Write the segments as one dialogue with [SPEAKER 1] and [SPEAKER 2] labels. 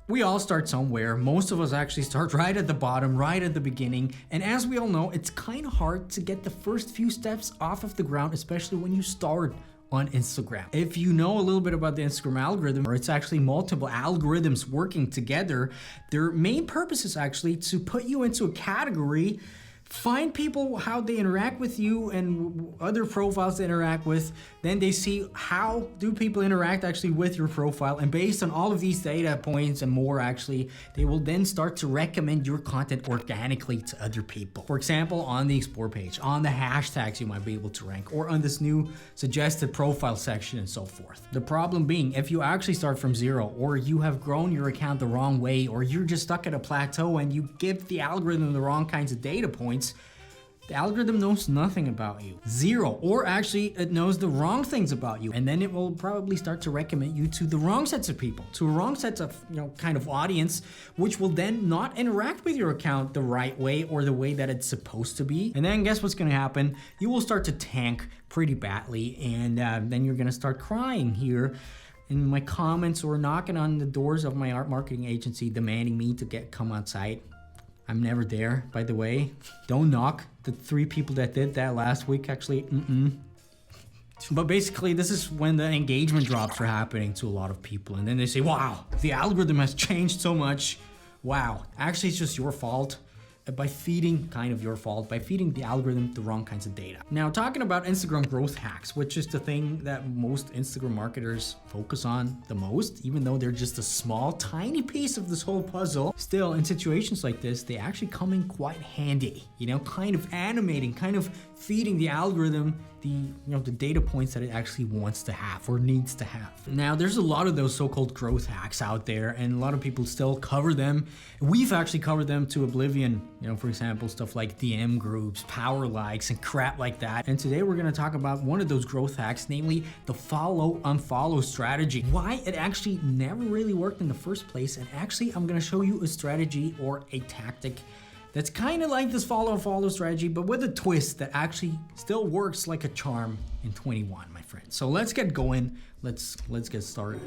[SPEAKER 1] We all start somewhere. Most of us actually start right at the bottom, right at the beginning. And as we all know, it's kind of hard to get the first few steps off of the ground, especially when you start on Instagram. If you know a little bit about the Instagram algorithm, or it's actually multiple algorithms working together, their main purpose is actually to put you into a category, find people, how they interact with you and other profiles they interact with. Then they see how do people interact actually with your profile. And based on all of these data points and more actually, they will then start to recommend your content organically to other people. For example, on the explore page, on the hashtags you might be able to rank, or on this new suggested profile section and so forth. The problem being, if you actually start from zero, or you have grown your account the wrong way, or you're just stuck at a plateau and you give the algorithm the wrong kinds of data points, the algorithm knows nothing about you. Zero. Or actually, it knows the wrong things about you. And then it will probably start to recommend you to the wrong sets of people, to a wrong sets of, kind of audience, which will then not interact with your account the right way or the way that it's supposed to be. And then guess what's gonna happen? You will start to tank pretty badly, and then you're gonna start crying here in my comments or knocking on the doors of my art marketing agency demanding me to come on site. I'm never there, by the way. Don't knock. The 3 people that did that last week actually, But basically, this is when the engagement drops are happening to a lot of people. And then they say, wow, the algorithm has changed so much. Wow, actually it's just your fault. By feeding the algorithm the wrong kinds of data. Now, talking about Instagram growth hacks, which is the thing that most Instagram marketers focus on the most, even though they're just a small, tiny piece of this whole puzzle, still in situations like this, they actually come in quite handy, kind of animating, kind of feeding the algorithm the data points that it actually wants to have or needs to have. Now, there's a lot of those so-called growth hacks out there, and a lot of people still cover them. We've actually covered them to oblivion, for example, stuff like DM groups, power likes, and crap like that. And today we're gonna talk about one of those growth hacks, namely the follow-unfollow strategy. Why it actually never really worked in the first place, and actually I'm gonna show you a strategy or a tactic that's kind of like this follow strategy, but with a twist that actually still works like a charm in 21, my friend. So let's get going. Let's get started.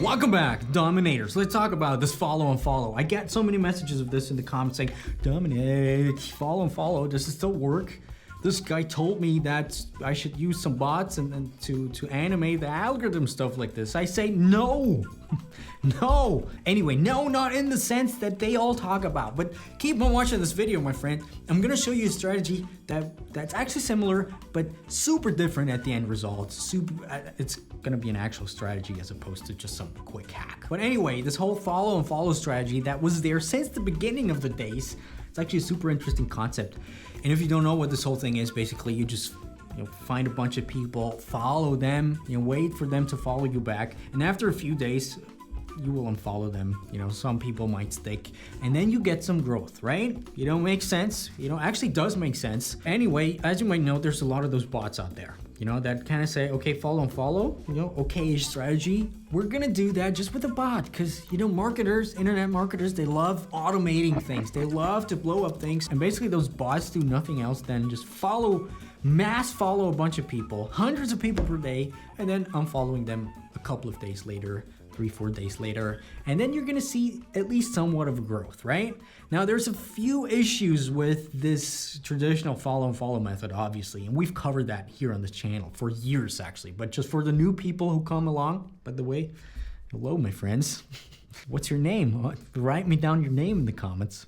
[SPEAKER 1] Welcome back, Dominators. Let's talk about this follow. I get so many messages of this in the comments saying, Dominik, follow, does it still work? This guy told me that I should use some bots and to animate the algorithm stuff like this. I say no. No. Anyway, no, not in the sense that they all talk about. But keep on watching this video, my friend. I'm gonna show you a strategy that's actually similar, but super different at the end result. It's gonna be an actual strategy as opposed to just some quick hack. But anyway, this whole follow strategy that was there since the beginning of the days, it's actually a super interesting concept. And if you don't know what this whole thing is, basically you just find a bunch of people, follow them, wait for them to follow you back, and after a few days, you will unfollow them. Some people might stick, and then you get some growth, right? Makes sense. Actually does make sense. Anyway, as you might know, there's a lot of those bots out there, that kind of say, okay, follow, okay-ish strategy. We're gonna do that just with a bot, because, internet marketers, they love automating things. They love to blow up things, and basically those bots do nothing else than just mass follow a bunch of people, hundreds of people per day, and then unfollowing them a couple of days later, 3-4 days later, and then you're gonna see at least somewhat of a growth, right? Now, there's a few issues with this traditional follow method, obviously, and we've covered that here on this channel for years, actually, but just for the new people who come along, by the way, hello, my friends. What's your name? Write me down your name in the comments.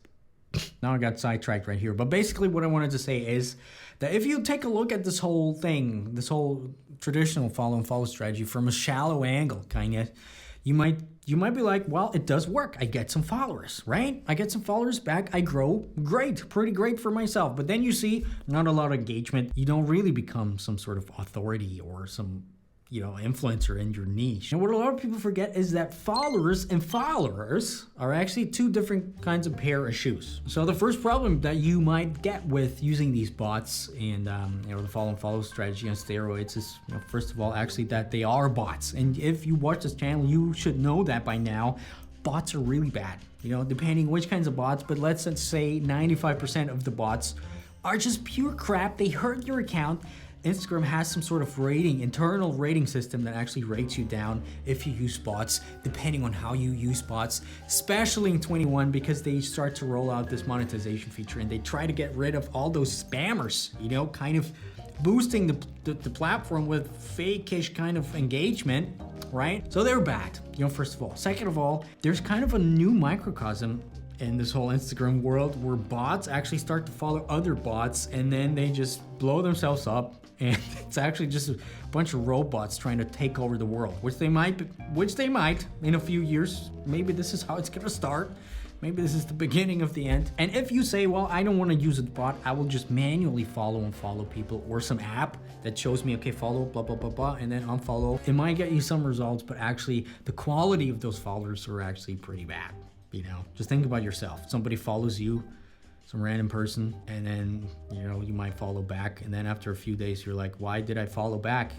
[SPEAKER 1] Now I got sidetracked right here, but basically what I wanted to say is that if you take a look at this whole thing, this whole traditional follow strategy from a shallow angle, kind of, you might be like, well, it does work. I get some followers, right? I get some followers back. I grow. Great. Pretty great for myself. But then you see not a lot of engagement. You don't really become some sort of authority or some influencer in your niche. And what a lot of people forget is that followers are actually 2 different kinds of pair of shoes. So the first problem that you might get with using these bots and the follow strategy on steroids is, first of all, actually that they are bots. And if you watch this channel, you should know that by now. Bots are really bad, depending which kinds of bots, but let's say 95% of the bots are just pure crap. They hurt your account. Instagram has some sort of internal rating system that actually rates you down if you use bots, depending on how you use bots, especially in 21, because they start to roll out this monetization feature and they try to get rid of all those spammers, you know, kind of boosting the platform with fake-ish kind of engagement, right? So they're bad, you know, first of all. Second of all, there's kind of a new microcosm in this whole Instagram world where bots actually start to follow other bots and then they just blow themselves up, and it's actually just a bunch of robots trying to take over the world, which they might in a few years. Maybe this is how it's gonna start. Maybe this is the beginning of the end. And if you say, well, I don't want to use a bot, I will just manually follow and follow people, or some app that shows me, okay, follow, blah, blah, blah, blah, and then unfollow. It might get you some results, but actually the quality of those followers are actually pretty bad. You know, just think about yourself. Somebody follows you, some random person, and then, you know, you might follow back. And then after a few days, you're like, why did I follow back?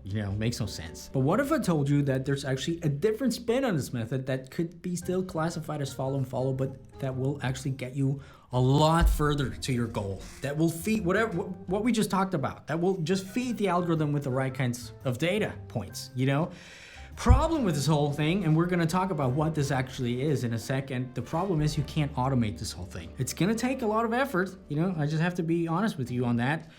[SPEAKER 1] You know, makes no sense. But what if I told you that there's actually a different spin on this method that could be still classified as follow and follow, but that will actually get you a lot further to your goal, that will feed what we just talked about, that will just feed the algorithm with the right kinds of data points, you know? Problem with this whole thing, and we're gonna talk about what this actually is in a second, the problem is you can't automate this whole thing. It's gonna take a lot of effort, you know, I just have to be honest with you on that.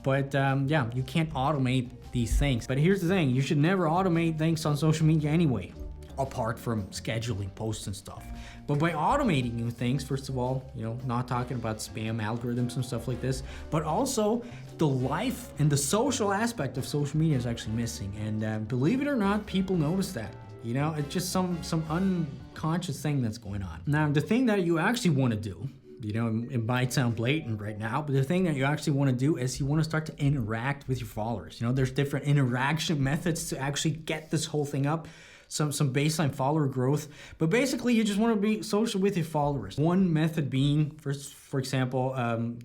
[SPEAKER 1] But yeah, you can't automate these things. But here's the thing, you should never automate things on social media anyway, apart from scheduling posts and stuff. But by automating new things, first of all, you know, not talking about spam algorithms and stuff like this, but also the life and the social aspect of social media is actually missing. And believe it or not, people notice that. You know, it's just some unconscious thing that's going on. Now, the thing that you actually want to do, you know, it might sound blatant right now, but the thing that you actually want to do is you want to start to interact with your followers. You know, there's different interaction methods to actually get this whole thing up. Some baseline follower growth, but basically you just want to be social with your followers. One method being, for example,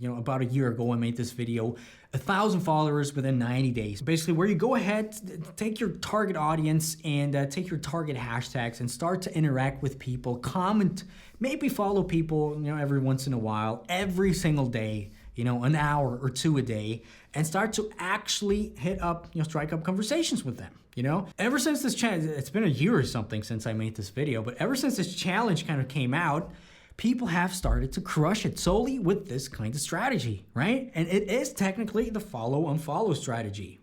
[SPEAKER 1] you know, about a year ago I made this video, 1,000 followers within 90 days. Basically where you go ahead, take your target audience and take your target hashtags and start to interact with people, comment, maybe follow people, you know, every once in a while, every single day, you know, an hour or two a day, and start to actually hit up, you know, strike up conversations with them. You know, ever since this challenge, it's been a year or something since I made this video, but ever since this challenge kind of came out, people have started to crush it solely with this kind of strategy, right? And it is technically the follow unfollow strategy,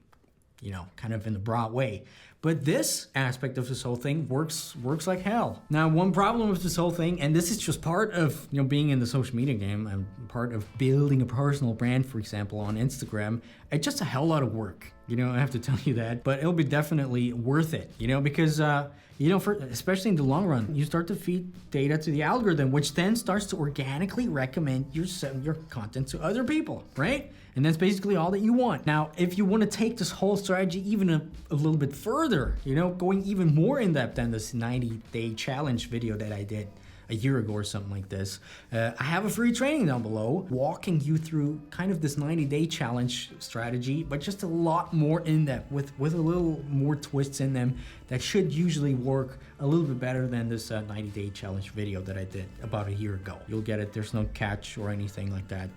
[SPEAKER 1] you know, kind of in the broad way. But this aspect of this whole thing works like hell. Now, one problem with this whole thing, and this is just part of, you know, being in the social media game and part of building a personal brand, for example, on Instagram, it's just a hell lot of work. You know, I have to tell you that, but it'll be definitely worth it, you know, because, you know, especially in the long run, you start to feed data to the algorithm, which then starts to organically recommend your content to other people, right? And that's basically all that you want. Now, if you want to take this whole strategy even a little bit further, you know, going even more in depth than this 90-day challenge video that I did a year ago or something like this, I have a free training down below walking you through kind of this 90-day challenge strategy, but just a lot more in depth with a little more twists in them that should usually work a little bit better than this 90-day challenge video that I did about a year ago. You'll get it. There's no catch or anything like that.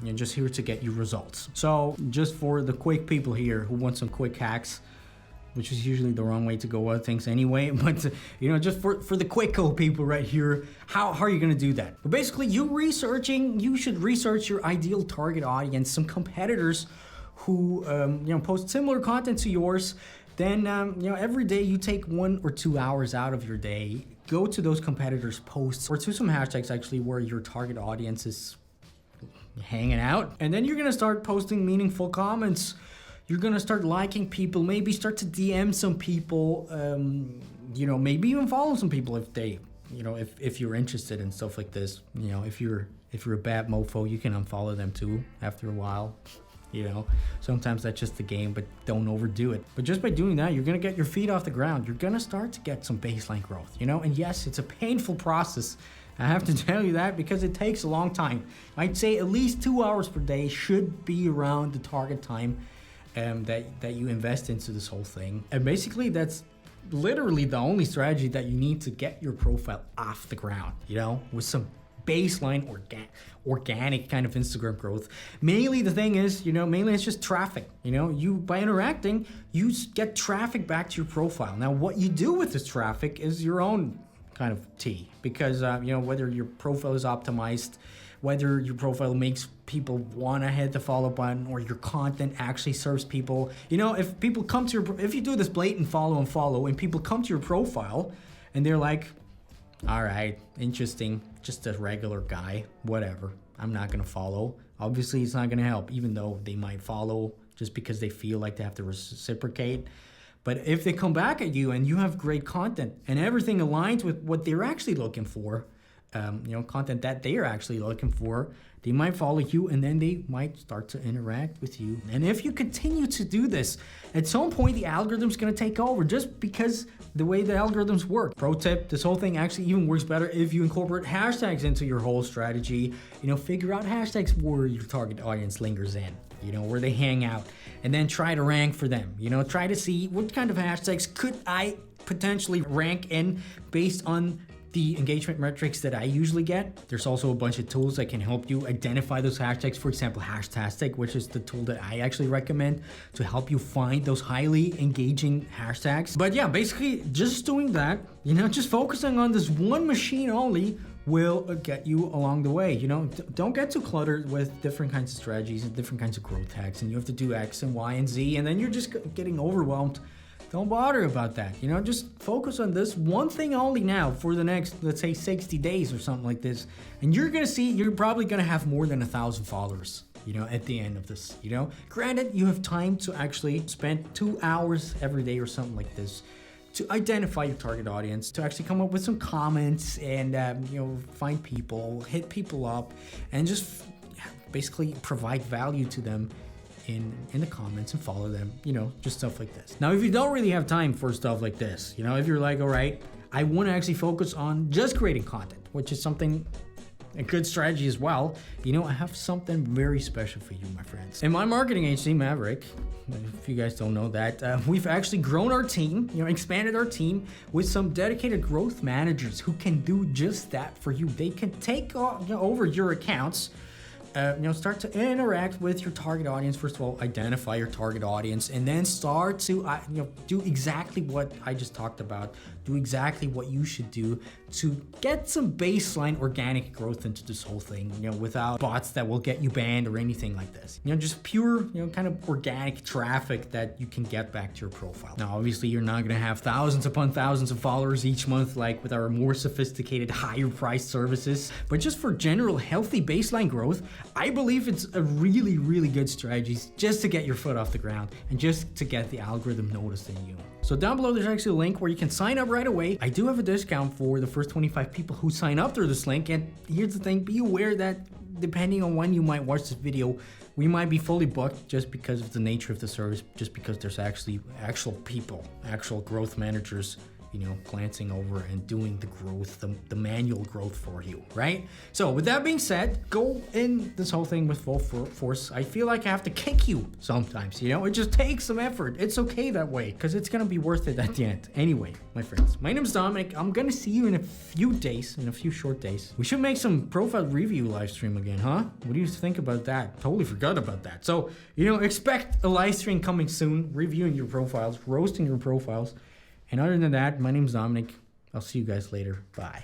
[SPEAKER 1] You're just here to get you results. So just for the quick people here who want some quick hacks, which is usually the wrong way to go about things anyway, but you know, just for the quicko people right here, how are you gonna do that? But basically you should research your ideal target audience, some competitors who you know, post similar content to yours. Then you know, every day you take 1 or 2 hours out of your day, go to those competitors' posts or to some hashtags actually where your target audience is hanging out, and then you're gonna start posting meaningful comments. You're gonna start liking people, maybe start to DM some people, you know, maybe even follow some people if they, you know, if you're interested in stuff like this. You know, if you're a bad mofo, you can unfollow them too after a while. You know, sometimes that's just the game, but don't overdo it. But just by doing that, you're gonna get your feet off the ground. You're gonna start to get some baseline growth, you know, and yes, it's a painful process. I have to tell you that because it takes a long time. I'd say at least 2 hours per day should be around the target time that you invest into this whole thing. And basically that's literally the only strategy that you need to get your profile off the ground, you know, with some baseline organic kind of Instagram growth. Mainly the thing is, mainly it's just traffic. You by interacting, you get traffic back to your profile. Now, what you do with this traffic is your own kind of tea, because whether your profile is optimized, whether your profile makes people want to hit the follow button, or your content actually serves people. If people come to if you do this blatant follow and people come to your profile and they're like, all right, interesting, just a regular guy, whatever, I'm not gonna follow. Obviously, it's not gonna help, even though they might follow just because they feel like they have to reciprocate. But if they come back at you and you have great content and everything aligns with what they're actually looking for, content that they are actually looking for, they might follow you, and then they might start to interact with you. And if you continue to do this, at some point the algorithm's gonna take over, just because the way the algorithms work. Pro tip, this whole thing actually even works better if you incorporate hashtags into your whole strategy. Figure out hashtags where your target audience lingers in, where they hang out, and then try to rank for them. Try to see what kind of hashtags could I potentially rank in based on the engagement metrics that I usually get. There's also a bunch of tools that can help you identify those hashtags. For example, Hashtastic, which is the tool that I actually recommend to help you find those highly engaging hashtags. But yeah, basically just doing that, just focusing on this one machine only will get you along the way. Don't get too cluttered with different kinds of strategies and different kinds of growth hacks, and you have to do X and Y and Z, and then you're just getting overwhelmed. Don't bother about that. Just focus on this one thing only now for the next, let's say, 60 days or something like this. And you're gonna see, you're probably gonna have more than 1,000 followers, at the end of this, Granted, you have time to actually spend 2 hours every day or something like this to identify your target audience, to actually come up with some comments and, find people, hit people up, and just basically provide value to them in the comments and follow them, just stuff like this. Now, if you don't really have time for stuff like this, if you're like, all right, I want to actually focus on just creating content, which is something, a good strategy as well, I have something very special for you, my friends. In my marketing agency, Maverick, if you guys don't know that, we've actually grown our team, expanded our team with some dedicated growth managers who can do just that for you. They can take over your accounts, start to interact with your target audience. First of all, identify your target audience, and then start to, do exactly what I just talked about. Do exactly what you should do to get some baseline organic growth into this whole thing, without bots that will get you banned or anything like this. Just pure, kind of organic traffic that you can get back to your profile. Now, obviously, you're not gonna have thousands upon thousands of followers each month like with our more sophisticated, higher priced services, but just for general healthy baseline growth, I believe it's a really, really good strategy just to get your foot off the ground and just to get the algorithm noticing you. So down below, there's actually a link where you can sign up right away. I do have a discount for the first 25 people who sign up through this link. And here's the thing, be aware that depending on when you might watch this video, we might be fully booked just because of the nature of the service, just because there's actually actual people, actual growth managers, glancing over and doing the growth, the manual growth for you, right? So with that being said, go in this whole thing with full force. I feel like I have to kick you sometimes, it just takes some effort. It's okay that way, because it's gonna be worth it at the end. Anyway, my friends, my name is Dominic. I'm gonna see you in a few short days. We should make some profile review live stream again, huh? What do you think about that? Totally forgot about that. So, expect a live stream coming soon, reviewing your profiles, roasting your profiles. And other than that, my name's Dominic. I'll see you guys later. Bye.